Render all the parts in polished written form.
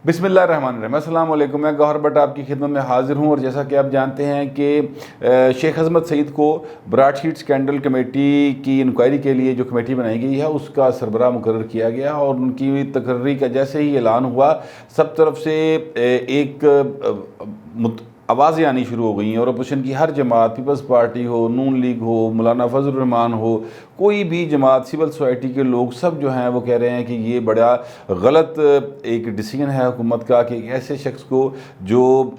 بسم اللہ الرحمن الرحیم۔ السلام علیکم، میں گوہر بٹ آپ کی خدمت میں حاضر ہوں، اور جیسا کہ آپ جانتے ہیں کہ شیخ عظمت سعید کو براڈ شیٹ سکینڈل کمیٹی کی انکوائری کے لیے جو کمیٹی بنائی گئی ہے اس کا سربراہ مقرر کیا گیا، اور ان کی تقرری کا جیسے ہی اعلان ہوا سب طرف سے ایک آوازیں آنی شروع ہو گئی ہیں، اور اپوزیشن کی ہر جماعت، پیپلز پارٹی ہو، نون لیگ ہو، مولانا فضل الرحمان ہو، کوئی بھی جماعت، سول سوسائٹی کے لوگ سب جو ہیں وہ کہہ رہے ہیں کہ یہ بڑا غلط ایک ڈیسیژن ہے حکومت کا کہ ایک ایسے شخص کو جو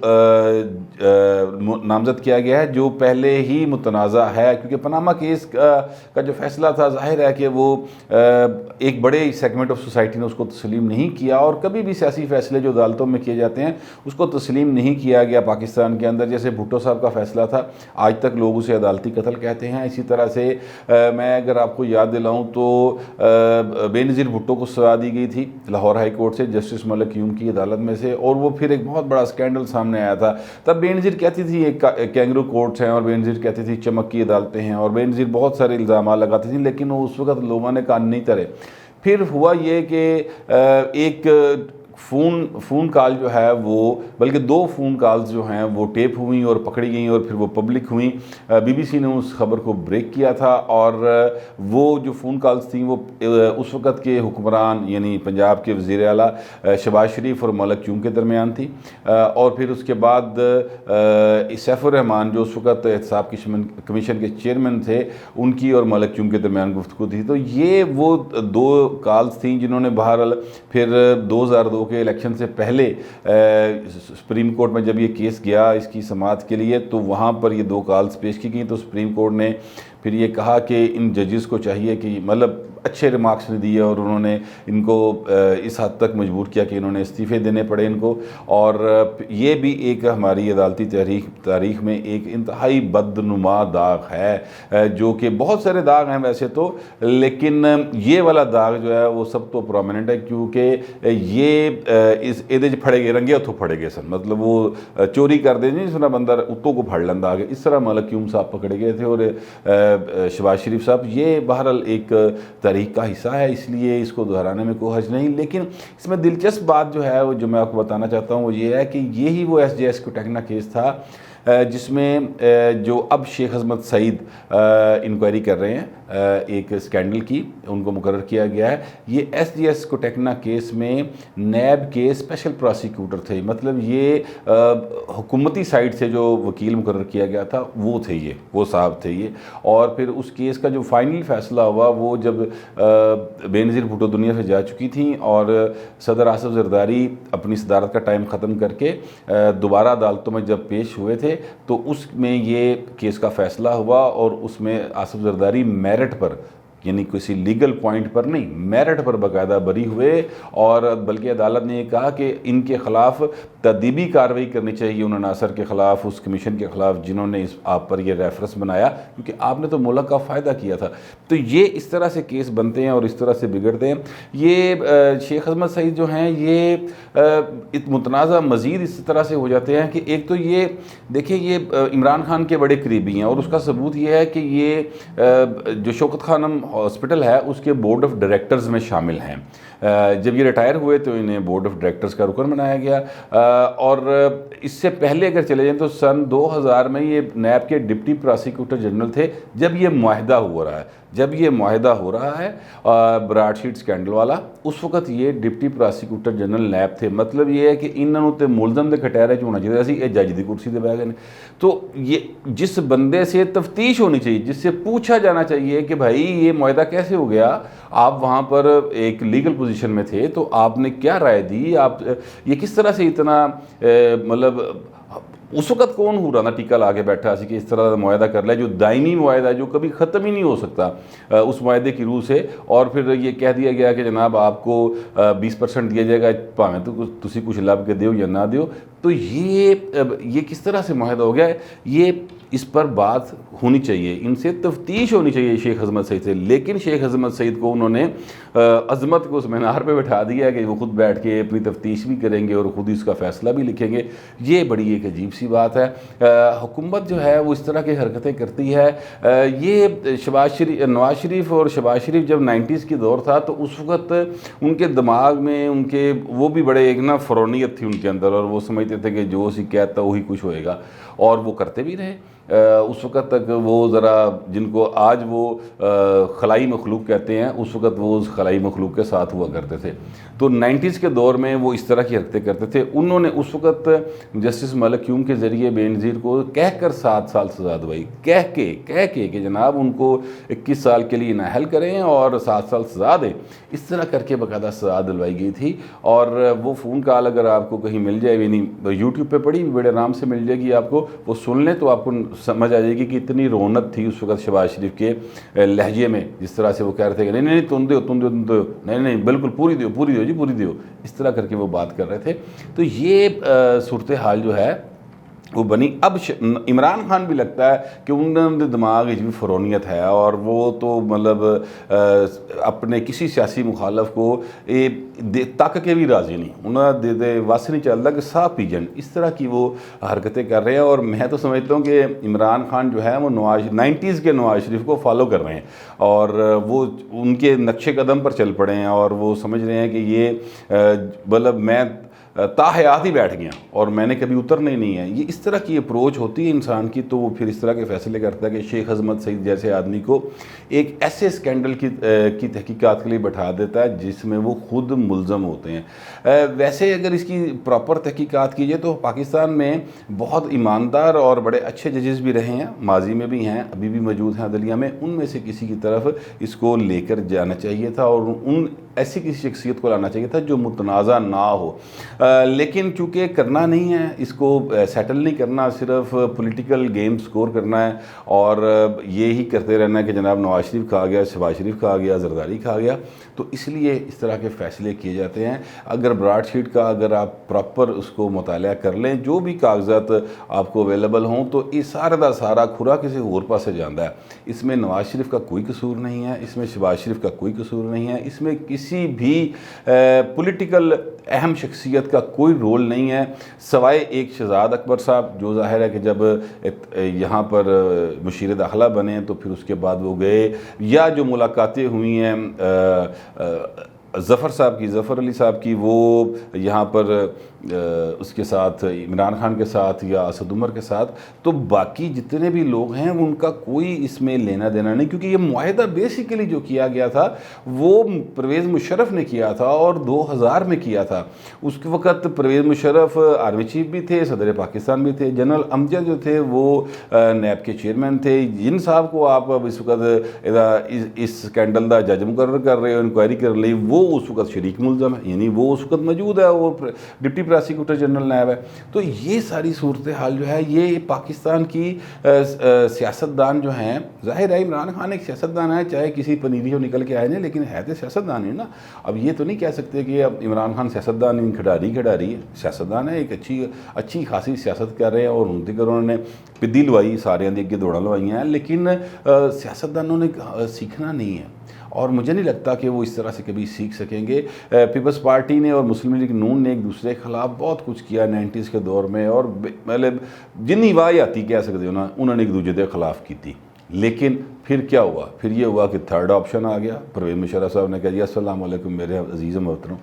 نامزد کیا گیا ہے جو پہلے ہی متنازع ہے، کیونکہ پاناما کیس کا جو فیصلہ تھا ظاہر ہے کہ وہ ایک بڑے سیگمنٹ آف سوسائٹی نے اس کو تسلیم نہیں کیا، اور کبھی بھی سیاسی فیصلے جو عدالتوں میں کیے جاتے ہیں اس کو تسلیم نہیں کیا گیا پاکستان کے اندر۔ جیسے بھٹو صاحب کا فیصلہ تھا، آج تک لوگ اسے عدالتی قتل کہتے ہیں۔ اسی طرح سے میں اگر آپ کو یاد دلاؤں تو بے نظیر بھٹو کو سزا دی گئی تھی لاہور ہائی کورٹ سے، جسٹس ملک یوم کی عدالت میں سے، اور وہ پھر ایک بہت بڑا اسکینڈل سامنے آیا تھا۔ تب بے نظیر کہتی تھی ایک کینگرو کورٹس ہیں، اور بے نظیر کہتی تھی چمک کی عدالتیں ہیں، اور بے نظیر بہت سارے الزامات لگاتی تھیں، لیکن اس وقت لوگوں نے کان نہیں دھرے۔ پھر ہوا یہ کہ ایک فون کال جو ہے وہ، بلکہ دو فون کالز جو ہیں وہ ٹیپ ہوئیں اور پکڑی گئیں، اور پھر وہ پبلک ہوئیں۔ بی بی سی نے اس خبر کو بریک کیا تھا، اور وہ جو فون کالز تھیں وہ اس وقت کے حکمران یعنی پنجاب کے وزیر اعلیٰ شہباز شریف اور ملک یوم کے درمیان تھی، اور پھر اس کے بعد سیف الرحمان جو اس وقت احتساب کمیشن کے چیئرمین تھے، ان کی اور ملک یوم کے درمیان گفتگو تھی۔ تو یہ وہ دو کالز تھیں جنہوں نے بہرحال پھر 2002 کے الیکشن سے پہلے سپریم کورٹ میں جب یہ کیس گیا اس کی سماعت کے لیے، تو وہاں پر یہ دو کالز پیش کی گئیں، تو سپریم کورٹ نے پھر یہ کہا کہ ان ججز کو چاہیے کہ مطلب اچھے ریمارکس نے دیے، اور انہوں نے ان کو اس حد تک مجبور کیا کہ انہوں نے استعفے دینے پڑے ان کو۔ اور یہ بھی ایک ہماری عدالتی تاریخ میں ایک انتہائی بدنما داغ ہے، جو کہ بہت سارے داغ ہیں ویسے تو، لیکن یہ والا داغ جو ہے وہ سب تو پرومیننٹ ہے، کیونکہ یہ اس ایدے پھڑے گئے رنگے ہتھوں پھڑے گئے سن، مطلب وہ چوری کر دیں نہیں سنا بندر اتوں کو پھڑ لندا آگے، اس طرح ملک یوم صاحب پکڑے گئے تھے، اور شہباز شریف صاحب۔ یہ بہرحال ایک تاریخ کا حصہ ہے، اس لیے اس کو دہرانے میں کوئی حرج نہیں، لیکن اس میں دلچسپ بات جو ہے وہ جو میں آپ کو بتانا چاہتا ہوں وہ یہ ہے کہ یہی وہ ایس جے ایس کوٹیکنا کیس تھا جس میں جو اب شیخ عظمت سعید انکوائری کر رہے ہیں ایک اسکینڈل کی، ان کو مقرر کیا گیا ہے۔ یہ ایس جی ایس کوٹیکنا کیس میں نیب کے اسپیشل پراسیکیوٹر تھے، مطلب یہ حکومتی سائٹ سے جو وکیل مقرر کیا گیا تھا وہ تھے، وہ صاحب تھے یہ۔ اور پھر اس کیس کا جو فائنل فیصلہ ہوا وہ جب بے نظیر بھٹو دنیا سے جا چکی تھیں، اور صدر آصف زرداری اپنی صدارت کا ٹائم ختم کر کے دوبارہ عدالتوں میں جب پیش ہوئے تھے، تو اس میں یہ کیس کا فیصلہ ہوا، اور اس میں آصف زرداری میرٹ پر، یعنی کسی لیگل پوائنٹ پر نہیں، میرٹ پر باقاعدہ بری ہوئے، اور بلکہ عدالت نے یہ کہا کہ ان کے خلاف تادیبی کارروائی کرنی چاہیے، انہوں نے ناصر کے خلاف، اس کمیشن کے خلاف جنہوں نے آپ پر یہ ریفرنس بنایا، کیونکہ آپ نے تو ملک کا فائدہ کیا تھا۔ تو یہ اس طرح سے کیس بنتے ہیں اور اس طرح سے بگڑتے ہیں۔ یہ شیخ عظمت سعید جو ہیں یہ متنازع مزید اس طرح سے ہو جاتے ہیں کہ ایک تو یہ دیکھیں، یہ عمران خان کے بڑے قریبی ہیں، اور اس کا ثبوت یہ ہے کہ یہ جو شوکت خانم ہاسپٹل ہے اس کے بورڈ آف ڈائریکٹرز میں شامل ہیں۔ جب یہ ریٹائر ہوئے تو انہیں بورڈ آف ڈائریکٹرز کا رکن بنایا گیا، اور اس سے پہلے اگر چلے جائیں تو سن 2000 میں یہ نیب کے ڈپٹی پراسیکیوٹر جنرل تھے جب یہ معاہدہ ہو رہا ہے براڈ شیٹ سکینڈل والا، اس وقت یہ ڈپٹی پراسیکیوٹر جنرل نیب تھے۔ مطلب یہ ہے کہ انہوں نے ملزم دے کھٹہرے چ ہونا چاہیے سی، یہ جج دی کرسی تے بیٹھ گئے۔ تو یہ جس بندے سے تفتیش ہونی چاہیے، جس سے پوچھا جانا چاہیے کہ بھائی یہ معاہدہ کیسے ہو گیا، آپ وہاں پر ایک لیگل پوزیشن میں تھے تو آپ نے کیا رائے دی، آپ یہ کس طرح سے اتنا مطلب اس وقت کون ہو رہا تھا ٹیکا لا کے بیٹھا سی کہ اس طرح معاہدہ کر لیا جو دائمی معاہدہ ہے، جو کبھی ختم ہی نہیں ہو سکتا اس معاہدے کی روح سے، اور پھر یہ کہہ دیا گیا کہ جناب آپ کو 20% دیا جائے گا، پاویں تو تسی کچھ لب کے دیو یا نہ دیو۔ تو یہ کس طرح سے معاہدہ ہو گیا ہے؟ یہ اس پر بات ہونی چاہیے، ان سے تفتیش ہونی چاہیے شیخ عظمت سعید سے، لیکن شیخ عظمت سعید کو انہوں نے عظمت کو اس مینار پہ بٹھا دیا ہے کہ وہ خود بیٹھ کے اپنی تفتیش بھی کریں گے اور خود ہی اس کا فیصلہ بھی لکھیں گے۔ یہ بڑی ایک عجیب سی بات ہے۔ حکومت جو ہے وہ اس طرح کی حرکتیں کرتی ہے۔ یہ نواز شریف اور شہباز شریف جب 90s کی دور تھا تو اس وقت ان کے دماغ میں وہ بھی بڑے ایک فرونیت تھی ان کے اندر، اور وہ سمجھتے تھے کہ جو اسی کہتا وہی کچھ ہوئے گا، اور وہ کرتے بھی رہے۔ اس وقت تک وہ ذرا جن کو آج وہ خلائی مخلوق کہتے ہیں، اس وقت وہ اس خلائی مخلوق کے ساتھ ہوا کرتے تھے۔ تو 90s کے دور میں وہ اس طرح کی حرکتیں کرتے تھے۔ انہوں نے اس وقت جسٹس ملک یوم کے ذریعے بے نظیر کو کہہ کر 7 سال سزا دوائی، کہہ کے کہ جناب ان کو 21 سال کے لیے نااہل کریں اور 7 سال سزا دیں۔ اس طرح کر کے باقاعدہ سزا دلوائی گئی تھی، اور وہ فون کال اگر آپ کو کہیں مل جائے، یعنی یوٹیوب پہ پڑی بڑے آرام سے مل جائے گی آپ کو، وہ سن لیں تو آپ کو سمجھ آ جائے گی کہ اتنی رونق تھی اس وقت شہباز شریف کے لہجے میں، جس طرح سے وہ کہہ رہے تھے کہ نہیں تم دیو، نہیں بالکل پوری دیو، اس طرح کر کے وہ بات کر رہے تھے۔ تو یہ صورتحال جو ہے وہ بنی۔ اب عمران خان بھی لگتا ہے کہ ان کے دماغ بھی فرونیت ہے، اور وہ تو مطلب اپنے کسی سیاسی مخالف کو تک کے بھی راضی نہیں، انہوں نے وس نہیں چلتا کہ سا پی جن، اس طرح کی وہ حرکتیں کر رہے ہیں۔ اور میں تو سمجھتا ہوں کہ عمران خان جو ہے وہ 90s کے نواز شریف کو فالو کر رہے ہیں، اور وہ ان کے نقش قدم پر چل پڑے ہیں، اور وہ سمجھ رہے ہیں کہ یہ مطلب میں تا حیات ہی بیٹھ گیا اور میں نے کبھی اترنا ہی نہیں ہے۔ یہ اس طرح کی اپروچ ہوتی ہے انسان کی، تو وہ پھر اس طرح کے فیصلے کرتا ہے کہ شیخ عظمت سعید جیسے آدمی کو ایک ایسے اسکینڈل کی تحقیقات کے لیے بٹھا دیتا ہے جس میں وہ خود ملزم ہوتے ہیں۔ ویسے اگر اس کی پراپر تحقیقات کی جائے تو پاکستان میں بہت ایماندار اور بڑے اچھے ججز بھی رہے ہیں، ماضی میں بھی ہیں، ابھی بھی موجود ہیں عدلیہ میں، ان میں سے کسی کی طرف اس کو لے کر جانا چاہیے تھا، اور ایسی کسی شخصیت کو لانا چاہیے تھا جو متنازع نہ ہو۔ لیکن چونکہ کرنا نہیں ہے، اس کو سیٹل نہیں کرنا، صرف پولیٹیکل گیم سکور کرنا ہے، اور یہی کرتے رہنا ہے کہ جناب نواز شریف کھا گیا، شہباز شریف کھا گیا، زرداری کھا گیا، تو اس لیے اس طرح کے فیصلے کیے جاتے ہیں۔ اگر براڈ شیٹ کا اگر آپ پراپر اس کو مطالعہ کر لیں، جو بھی کاغذات آپ کو اویلیبل ہوں، تو یہ سارا دا سارا کھرا کسی اور پاسے جاندہ ہے۔ اس میں نواز شریف کا کوئی قصور نہیں ہے، اس میں شہباز شریف کا کوئی قصور نہیں ہے، اس میں کسی بھی پولیٹیکل اہم شخصیت کا کوئی رول نہیں ہے، سوائے ایک شہزاد اکبر صاحب، جو ظاہر ہے کہ جب یہاں پر مشیر داخلہ بنے تو پھر اس کے بعد وہ گئے، یا جو ملاقاتیں ہوئی ہیں ظفر علی صاحب کی، وہ یہاں پر اس کے ساتھ عمران خان کے ساتھ یا اسد عمر کے ساتھ، تو باقی جتنے بھی لوگ ہیں ان کا کوئی اس میں لینا دینا نہیں، کیونکہ یہ معاہدہ بیسیکلی جو کیا گیا تھا وہ پرویز مشرف نے کیا تھا، اور 2000 میں کیا تھا۔ اس کے وقت پرویز مشرف آرمی چیف بھی تھے، صدر پاکستان بھی تھے، جنرل امجد جو تھے وہ نیب کے چیئرمین تھے، جن صاحب کو آپ اب اس وقت اس اسکینڈل دا جج مقرر کر رہے ہو، انکوائری کر رہی، وہ اس وقت شریک ملزم ہے، یعنی وہ اس وقت موجود ہے، وہ ڈپٹی پراسیکیوٹر جنرل نیب ہے۔ تو یہ ساری صورتحال جو ہے، یہ پاکستان کی سیاستدان جو ہیں، ظاہر ہے عمران خان ایک سیاستدان ہے، چاہے کسی پنیری ہو نکل کے آئے نہیں، لیکن ہے تو سیاستدان ہی نا۔ اب یہ تو نہیں کہہ سکتے کہ اب عمران خان سیاستدان نہیں، کھڑاری ہے، سیاستدان ہے، ایک اچھی خاصی سیاست کر رہے ہیں، اور انہوں نے پدی لوائی سارے اندھی اگے دوڑاں لوائی ہیں، لیکن سیاستدانوں نے سیکھنا نہیں ہے، اور مجھے نہیں لگتا کہ وہ اس طرح سے کبھی سیکھ سکیں گے۔ پیپلز پارٹی نے اور مسلم لیگ نون نے ایک دوسرے کے خلاف بہت کچھ کیا 90s کے دور میں، اور مطلب جنی واہ آتی کہہ سکتے ہو نا، انہوں نے ایک دوسرے کے خلاف کی تھی، لیکن پھر کیا ہوا؟ پھر یہ ہوا کہ تھرڈ آپشن آ گیا، پرویز مشرف صاحب نے کہا جی السلام علیکم میرے عزیز محترم،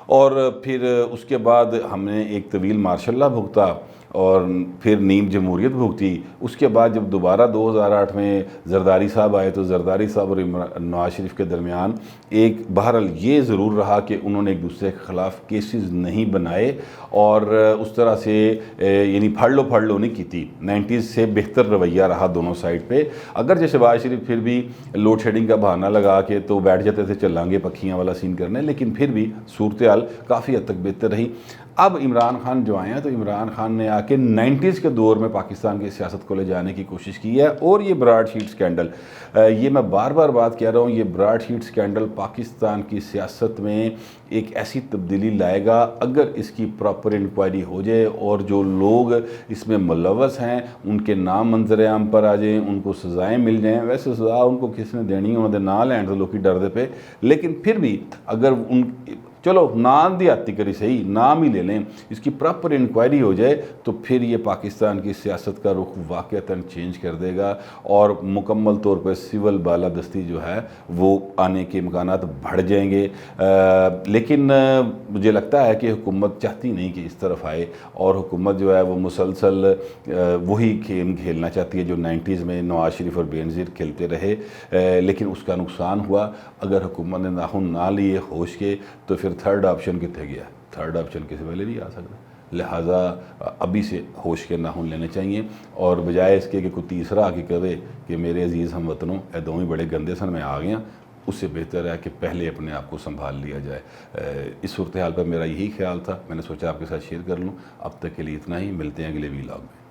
اور پھر اس کے بعد ہم نے ایک طویل مارشل لا بھگتا، اور پھر نیم جمہوریت بھگتی۔ اس کے بعد جب دوبارہ 2008 میں زرداری صاحب آئے تو زرداری صاحب اور نواز شریف کے درمیان ایک بہرحال یہ ضرور رہا کہ انہوں نے ایک دوسرے کے خلاف کیسز نہیں بنائے، اور اس طرح سے یعنی پھڑ لو نہیں کی تھی۔ 90s سے بہتر رویہ رہا دونوں سائڈ پہ، اگر جیسے شہباز شریف پھر بھی لوڈ شیڈنگ کا بہانہ لگا کے تو بیٹھ جاتے تھے چلانگے پکھیاں والا سین کرنے، لیکن پھر بھی صورتحال کافی حد تک بہتر رہی۔ اب عمران خان جو آئے ہیں تو عمران خان نے آ کے 90s کے دور میں پاکستان کی سیاست کو لے جانے کی کوشش کی ہے، اور یہ براڈ شیٹ سکینڈل، یہ میں بار بار بات کہہ رہا ہوں، یہ براڈ شیٹ سکینڈل پاکستان کی سیاست میں ایک ایسی تبدیلی لائے گا اگر اس کی پراپر انکوائری ہو جائے اور جو لوگ اس میں ملوث ہیں ان کے نام منظر عام پر آ جائیں، ان کو سزائیں مل جائیں۔ ویسے سزا ان کو کس نے دینی، انہوں نے نہ لین تو لوگ ڈر دے پہ، لیکن پھر بھی اگر ان چلو نام دیہاتی کری صحیح، نام ہی لے لیں، اس کی پراپر انکوائری ہو جائے تو پھر یہ پاکستان کی سیاست کا رخ واقعتاً چینج کر دے گا، اور مکمل طور پہ سول بالادستی جو ہے وہ آنے کے امکانات بڑھ جائیں گے۔ لیکن مجھے لگتا ہے کہ حکومت چاہتی نہیں کہ اس طرف آئے، اور حکومت جو ہے وہ مسلسل وہی گیم کھیلنا چاہتی ہے جو 90s میں نواز شریف اور بے نظیر کھیلتے رہے، لیکن اس کا نقصان ہوا۔ اگر حکومت نے ناخن نہ لیے ہوش کے تو پھر تھرڈ آپشن کتنے گیا، تھرڈ آپشن کسی پہلے نہیں آ سکتا، لہٰذا ابھی سے ہوش کے ناخن لینے چاہیے، اور بجائے اس کے کہ کوئی تیسرا آ کے کہے کہ میرے عزیز ہم وطنوں اے دوویں بڑے گندے سن میں آ گیا، اس سے بہتر ہے کہ پہلے اپنے آپ کو سنبھال لیا جائے۔ اس صورتحال پر میرا یہی خیال تھا، میں نے سوچا آپ کے ساتھ شیئر کر لوں۔ اب تک کے لیے اتنا ہی، ملتے ہیں اگلے ویلاگ میں۔